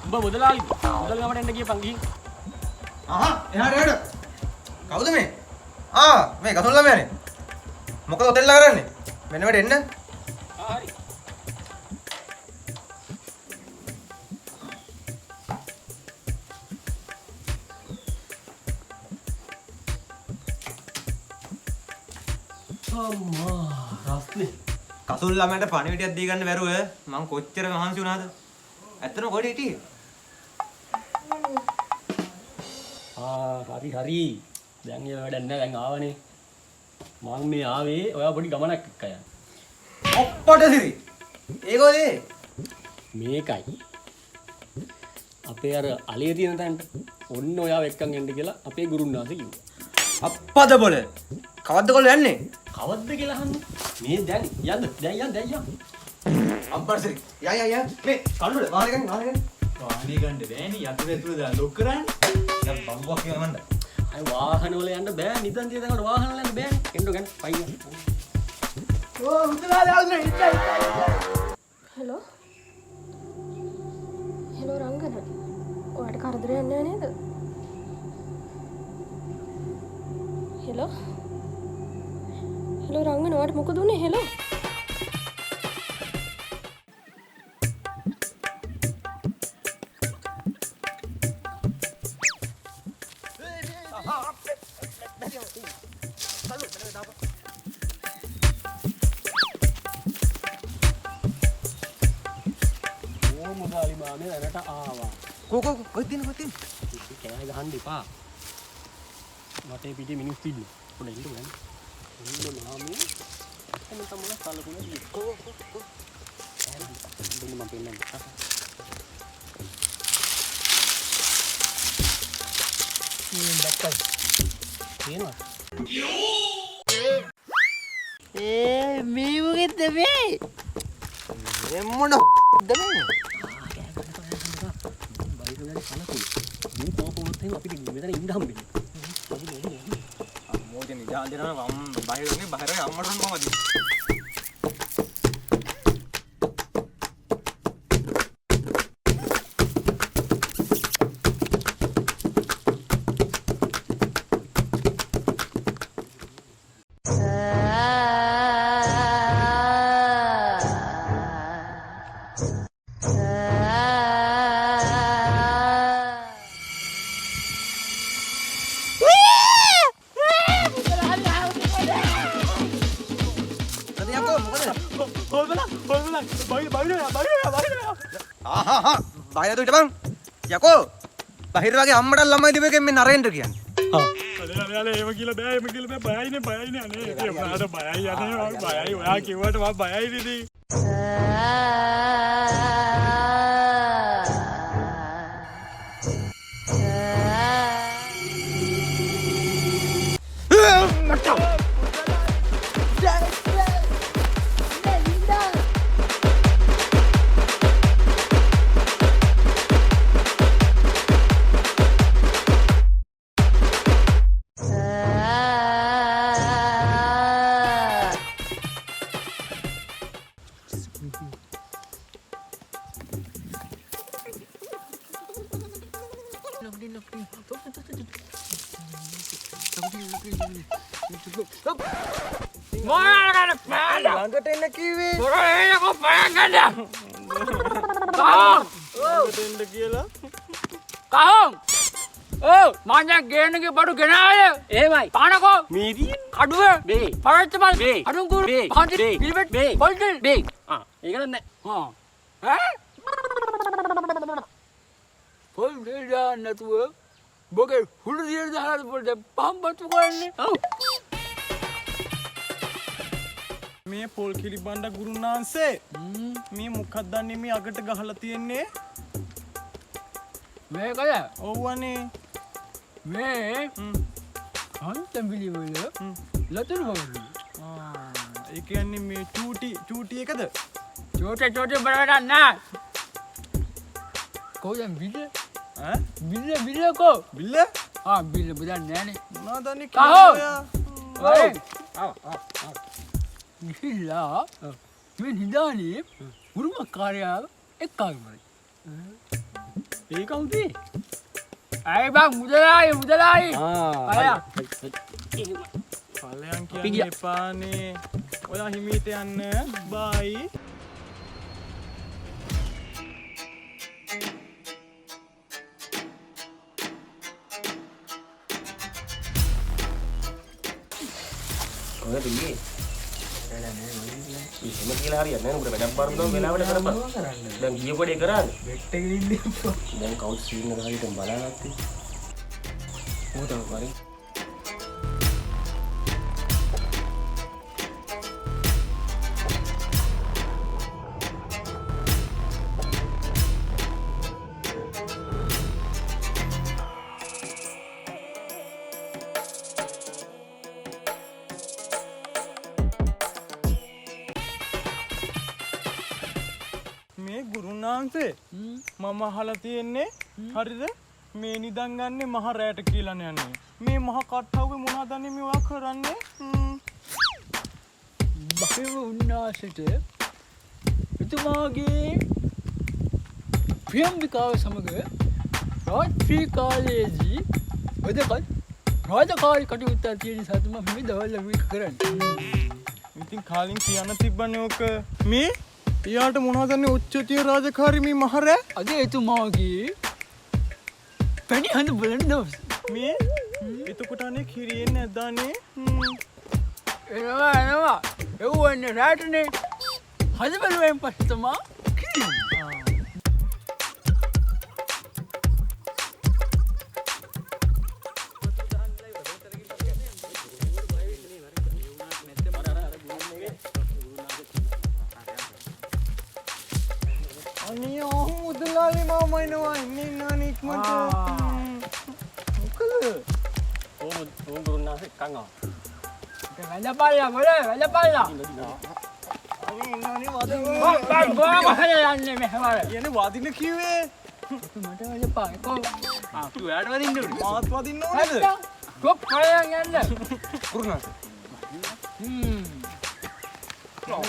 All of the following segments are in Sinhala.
උඹ මුදලාලි මුදල් ගමට එන්න ගියපන් ගිහින්. එහාට කවුද මේ? මේ කසුල් ළමයානේ. මොකද හොටෙල් ලා කරන්නේ? මෙන්න මෙතන එන්න. හරි. අම්මා රස්නේ. කසුල් ළමයාට පණිවිඩයක් දී ගන්න බැරුව මං කොච්චර මහන්සි වුණාද? ඇත්තටම කොහෙද හිටියේ? හරි. දැන් ඒ වැඩක් නෑ දැන් ආවනේ. මං මේ ආවේ ඔයා පොඩි ගමනක් එක්ක යන්න. ඔප්පට සිරි. ඒකෝදේ? මේකයි. අපේ අර අලිය තියෙන තැනට ඔන්න ඔයාව එක්කන් එන්න කියලා අපේ ගුරුන්නාසේ කිව්වා. අප්පද බොල. කවද්ද කොල්ල යන්නේ? කවද්ද කියලා අහන්නේ? මේ දැන් යන්න. අම්පර් සිරි. යා. මේ කන්නුල වාහනේ ගන්න. වාහනේ ගන්න බෑනේ යතුරු ඇතුළේ දාලා ලොක් කරන්නේ. දැන් බම්බුවක් කියව මන්ද. අය වාහන වල යන්න බෑ නිදන් තියෙන තැනකට වාහන වල යන්න බෑනේ. එන්න ගන්න පයින්. හෙලෝ රංගන ඔයාට කරදරයක් නෑ නේද? හෙලෝ රංගන ඔයාට මොකද උනේ? හෙලෝ මුදලාලි මාමේ දැනට ආවා. කොහෙද තියෙන්නේ? කෑ ගහන්න එපා. මට පිටේ මිනිස්සු ඉන්න. පොඩ්ඩක් ඉන්න ගන්න. ඉන්න මාමේ එතන තමයි කලකුණ දියේ. දෙන්න මම පෙන්නන්න. දැක්කද? තියෙනවා. මේ මොකෙද්ද මේ? මේ මොන දන්නේ? අපිට මෙතන ඉන්න හම්බෙන්නේ. අම්මෝ දැන් ඉඳන් දෙනවා මම බහිරනේ බහිරේ අම්මට මොනවද? බයිලා දුයිට බං යකෝ බහිර වගේ අම්මට ළමයි දිවෙකෙන් මේ නරේන්ද්‍ර කියන්නේ. අනේ ඒව කියලා බෑ බයයිනේ අනේ ඒ වුණාට බයයි අනේ බයයි ඔයා කිව්වට මම බයයි ඉතින්. ළඟට එන්න කිව්වේ. දෙන්න කියලා. මාංජා ගේනගේ බඩු ගෙනාවේ. එහෙමයි. පානකෝ. මීරිය. කඩුව. බේ. පරච්චමල්. බේ. අඩුංගුරු. බේ. පන්ති. පිළිවෙත්. බේ. පොල්ටල්. බේ. ඒක නෑ. පොල් දෙන්න නැතුව බොගේ හුළු දියර දාලා පොල්ට පම්බතු කරන්නේ. මේ පොල් කිරි බණ්ඩ ගුරුනාන්සේ මේ මොකක්ද දන්නේ මේ අගට ගහලා තියෙන්නේ? මේකද? ඔව්වනේ. මේ අන්තම්බිලි වල ලතුරු වගේ. ඒ කියන්නේ මේ චූටි එකද? චෝටි බලන්න නෑ. කොහෙන් බිල්ල? බිල්ල කෝ? බිල්ල? බිල්ල බලන්නේ නෑනේ. මොනවද දන්නේ කහෝ? කියලා? ඔය. ගිහිල්ලා මේ නිදානේ උරුමකාරයාව එක්කාගෙන ඒ කවුද? අය බං මුදලායි අය ඵලයන් කියන්නේ එපානේ. ඔයා හිමීට යන්න. බයි. කොහෙද ගියේ? එහෙම කියලා හරියන්නේ නැහැ. උඹට වැඩක් බාරදුම් වෙලාවට කරපන්. දැන් ගිය කොටේ කරාද? බෙට් එකේ ඉන්නේ. දැන් කවුන්ට් සීන් එක හරියට බලන්නත්. මොකද වරි? මේ ගුරුනාන්සේ මම අහලා තියෙන්නේ හරිද මේ නිදන් ගන්නේ මහ රැට කියලා යන්නේ මේ මහ කට්ටවගේ මොනවද අනේ මේවා කරන්නේ බහිව උන්නාසෙට එතුමාගේ ප්‍රියම්බිකාව සමග රාත්‍රී කාලයේදී වැදගත් රාජකාරී කටයුත්තක් තියෙන නිසා තමයි මේ දවල් මේක කරන්නේ. ඉතින් කාලින් කියන්න තිබ්බනේ ඕක මේ එයාට මොනවද අනේ උච්චතිය රාජකාරී මේ මහ රෑ අද එතුමාගේ පැණි හඳ බලන දවස් මේ එතකොට අනේ කිරියෙන් නැද්දානේ එනවා එව්වන්නේ රාටනේ හඳ බලුවෙන් පස්සේ තමා අනේ ඔහු මුදලාලි මාමා එනවා ඉන්නේ නානේ ඉක්මනට මොකද ඕම ගුරුනාන්සේ කන් ආවා. වැලපල්ලා වැලපල්ලා අනේ නානේ වදින්න යන්නේ මෙහෙවර යන්නේ වදින්න කිව්වේ මට වැලපා කො අපි ඔයාට වදින්න ඕනේ මාත් වදින්න ඕනේද කොක් කලයන් යන්න ගුරුනාන්සේ.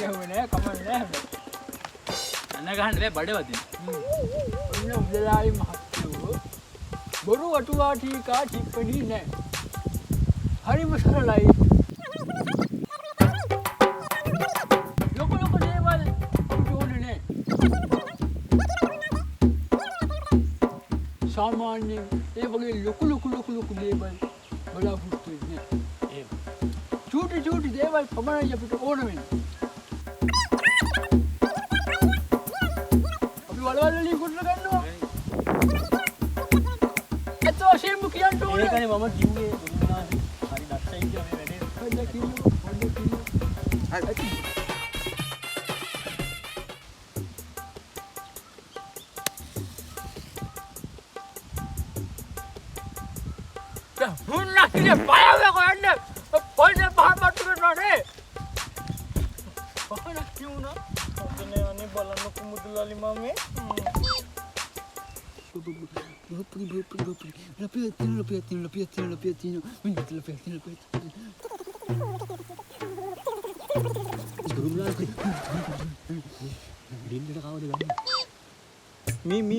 යහුනේ කමන්නේ අන්න ගහන්න බෑ බඩ වදින්න ඔන්න උදලායි මහත්තයෝ බොරු වටුවා ටීකා ටිප්පණි නෑ හරිම සරලයි ලොකු දේවල් ඕනේ නෑ සාමාන්‍යයෙන් ඒ වගේ ලොකු දේවල් බලාපොරොත්තු වෙන්නේ නෑ චූටි දේවල් පමණයි අපිට ඕන වෙන්නේ වලවලලි කුටල ගන්නවා එතෝ ෂේම්බු කියන්න ඕනේ ඒකනේ මම කිව්වේ ගුරුනාන්සේ හරි දක්ෂයි කියලා මේ වැඩේ. හොඳ කිව්ව මුන්නා කිය පායව කොන්න පොල්නේ පහමතු කරනනේ පහන කියුණා අනේ අනේ බලන්නකො මුදලාලි මාමේ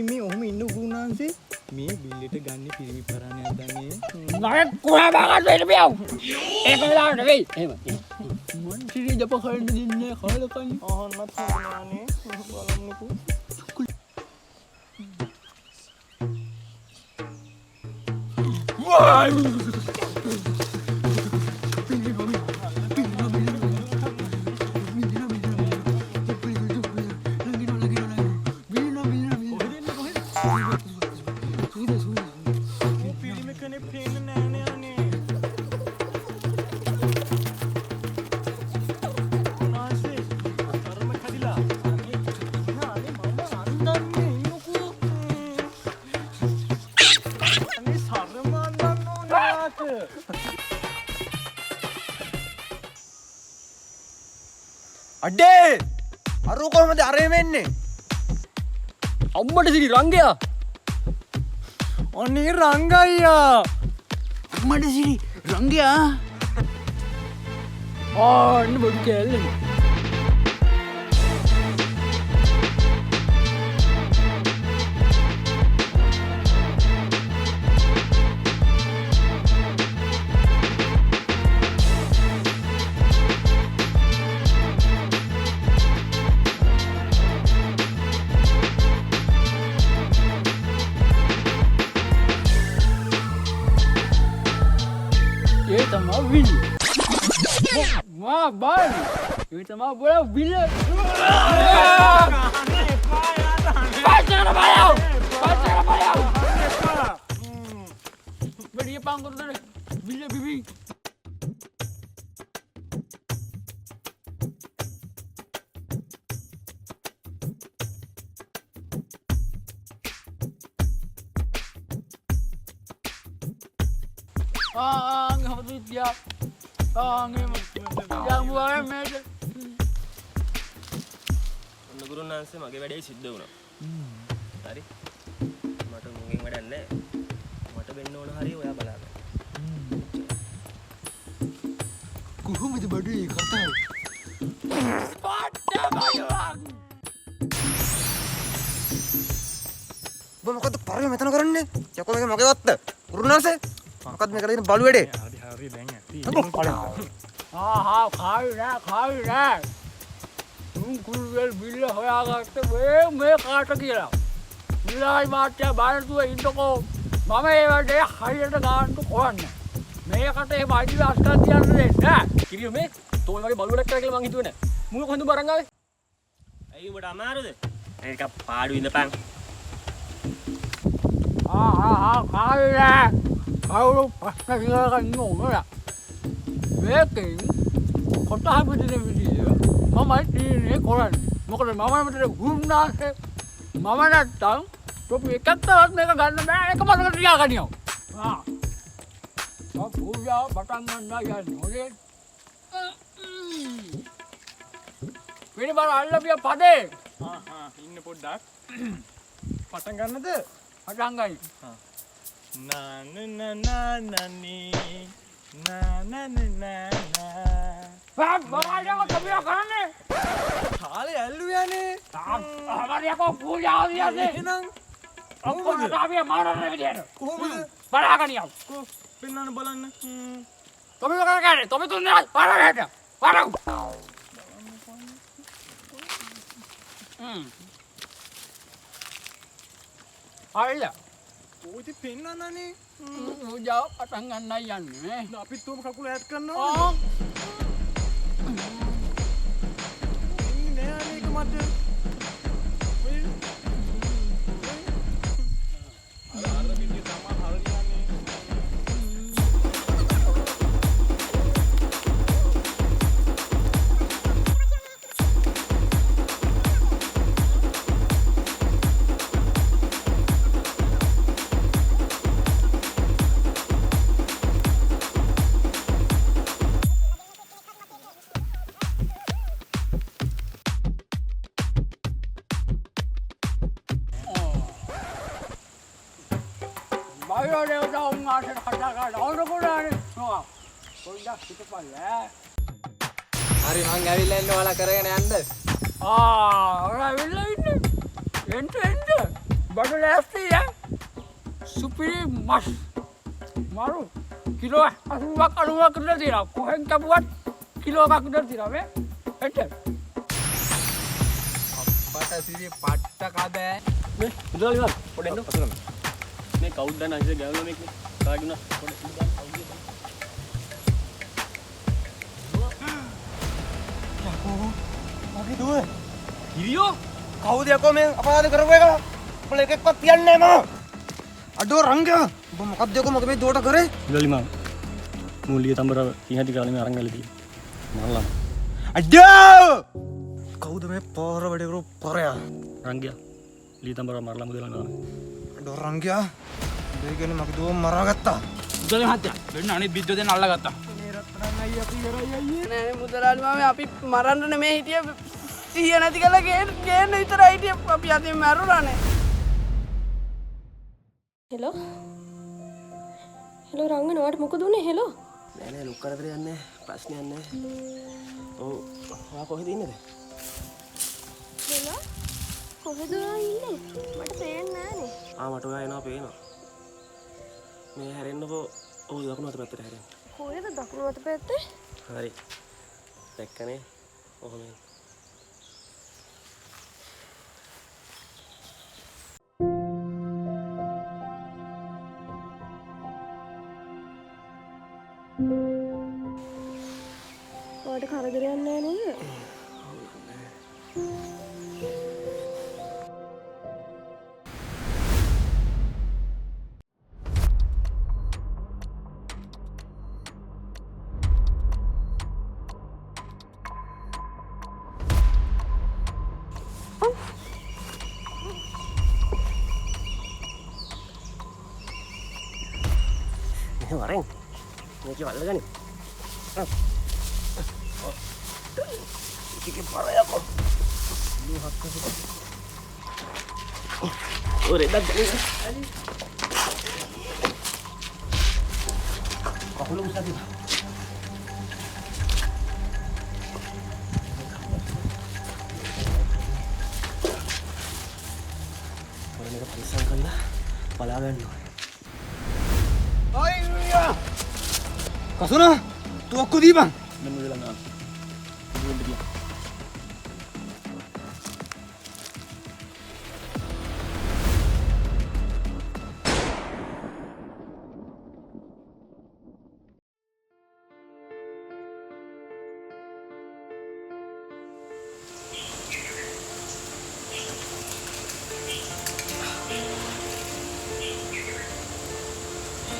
මේ ඔහොම ඉන්න ගුරුනාන්සේ මේ බිල්ලෙට ගන්න පිරිමි පරාණයක් දන්නේ මම කුණා බගත් වෙන්න බෑව් ඒක වෙලාවට නෙවෙයි එහෙම මන් සිරි දප කරන්න දෙන්නේ කාලකන්නේ අහන්නත් හොඳනේ බලන්නකො අඩේ අරු කොහමද අරේ වෙන්නේ? අම්මට සිරි රංගයා අනේ රංගයියා අම්මට සිරි රංගයා ආන්න බඩු කෑල්ලනේ. ये तमा विल वाह बाल ये तमा बोला विल बढ़िया पांग कर दे विल बीबी nggak betul dia. Yang buahnya meja. ඔන්න ගුරුනාන්සේ මගේ වැඩේ සිද්ධ වුණා. හරි. මට මුගෙන් වැඩක් නැහැ. මට වෙන්න ඕන හරිය ඔයා බලාගන්න. කොහොමද බඩේ කතාව? පාට්ට බඩුවක්. ඔබ මොකද පරිව මෙතන කරන්නේ? යකෝ මේක මගේ වත්ත. ගුරුනාන්සේ මොකද මේ කරගෙන බලු වැඩේ? හරි දැන් ඇති. खाई ना तुम कुल बिल्ले होया करते वे मैं काट गया बिल्ला बात क्या बाहर तू इनको को मामे ये वाले हाई तो गान तो कौन मैं कहते हैं बाजी में आस्था दिया रे ना කිරියෝ මේ තෝල් වගේ බලුවක් කරලා කියලා මං හිතුවේ නෑ. මුල කොහෙන්ද බරන් ආවේ? ඇයි උඹට අමාරුද? ඒක පාඩු ඉඳපන්. खाई ना खाओ पस्ता दिया का नो मेरा लेकिन कोटा है मुझे नहीं मामा ini koran මොකද මම මෙතන ගුරුනාන්සේ මම නැත්තම් තොපි එකක්වත් මේක ගන්න බෑ එක මතක තියාගනියෝ පූජා පටන් ගන්න යන්නේ ඔලේ වෙන බර අල්ලපිය පදේ ඉන්න පොඩ්ඩක් පටන් ගන්නද? පටන් ගයි බාඩම කපියා කරන්නේ කාලේ ඇල්ලුවානේ. ආවරියකෝ පූජා දියාසේ එහෙනම් ඔක්කොම ආවිය මාරන්න විදියට කොහොමද? බලාගනියෝ පෙන්නන්න බලන්න. Tomi makan kan? Tomi tu ni parah ada. Parah. Ayah. ඔය පෙන්නන්නනේ. Jauh patangan nayan ni. අපි තුම කකුල ඈත් කරනවා. Oh. නෑ මේක මට. අර විදිය තමයි හරියන්නේ. Bayo dia dah umar kata-kata. Orang pun ni. Oh. Kau dah kita payah. හරි මං ඇවිල්ලා ඉන්න ඔයාලා කරගෙන යන්න. orang bila ini. Ente. Baru lesti ya. Supiri mas. Maru. Kilo asubak aluak kena tira. Koheng kabuat kilo kak kena tira me. Ente. අපට සිරි පට්ට කද. මේ ඉඳලා ඉවර. පොඩ්ඩක් එන්න. මේ කවුද දැන් අයිසේ ගෑනුවා මේක නේ. කාගිනා පොඩ්ඩක් ඉඳලා කවුද? මගේ දුව. කිරියෝ කවුද යකෝ මේ අපරාධ කරපු එක? උඹලා එකෙක්වත් තියන්නේ නැහැ මම. අඩෝ රංගා. ඔබ මොකක්ද යකෝ මගේ මේ දුවට කරේ? ඉඳලා මම මූලිය තඹරව කිහටි කාලේ මේ අරන් ගලේ තියෙන්නේ. මරලා. අඩෝ! කවුද මේ පාර වැඩ කරු පරයා? රංගියා ලී තඹරව මරලා මුදලා නාන. අඩෝ රංගා. මේ කියන්නේ මගේ දුව මරාගත්තා. Jadi hati. Benar ni video dia nak kata. නෑ මුදලාලි මාමේ අපි මරන්න නෙමෙයි හිටියේ සිහිය නැති කරලා ගේන්න විතරයි හිටියේ අපි අතින් මැරුණානේ හෙලෝ හෙලෝ රංගන ඔයාට මොකද උනේ හෙලෝ නෑ නෑ ලොක් කරදරයක් නෑ ප්‍රශ්නයක් නෑ. ඔව් ඔයා කොහෙද ඉන්නද? හෙලෝ කොහෙද ඔයා ඉන්නේ? මට පේන්නේ නෑනේ. මට ඔයා එනවා පේනවා. මේ හැරෙන්නකෝ. ඔව් දකුණු අත පැත්තට හැරෙන්න. කොහෙද දකුණු අත පැත්තේ? හරි. දැක්කනේ. ඔහොම. ඔයාට කරදරයක් නෑ නේද? වරෙන් මේක වල්ලගනි. ඉතින් පරයකෝ. ඔරේ දැක්කද? කකුල උස්සද්දි. ඔරේ මේක පරිස්සම් කරලා බලා ගන්න ඕනේ. අයියා කසුනා තුවක්කු දීපන් මෙන්න වෙලා නා.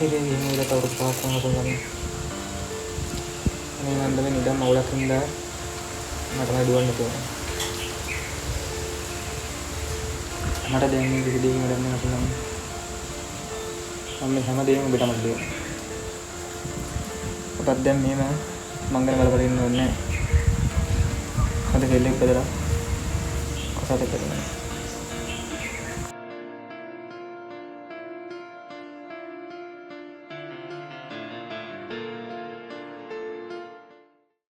හිරේ ගිහින් තවරු පාස් කරනවා තමයි. අනේ මන්ද මේ නිදන් මවුලක් හින්දා මට දුවන්න තියෙනවා. මට දැන් මේ කිසි දෙයකින් වැඩක් නැහැ පුළුවන්. මම හැමදේම ඔබටම දෙනවා. ඔබත් දැන් මෙහෙම මංගල වල ඉන්න ඕනේ නැහැ. අද කෙල්ලෙක් බදලා කසාද කරනවා.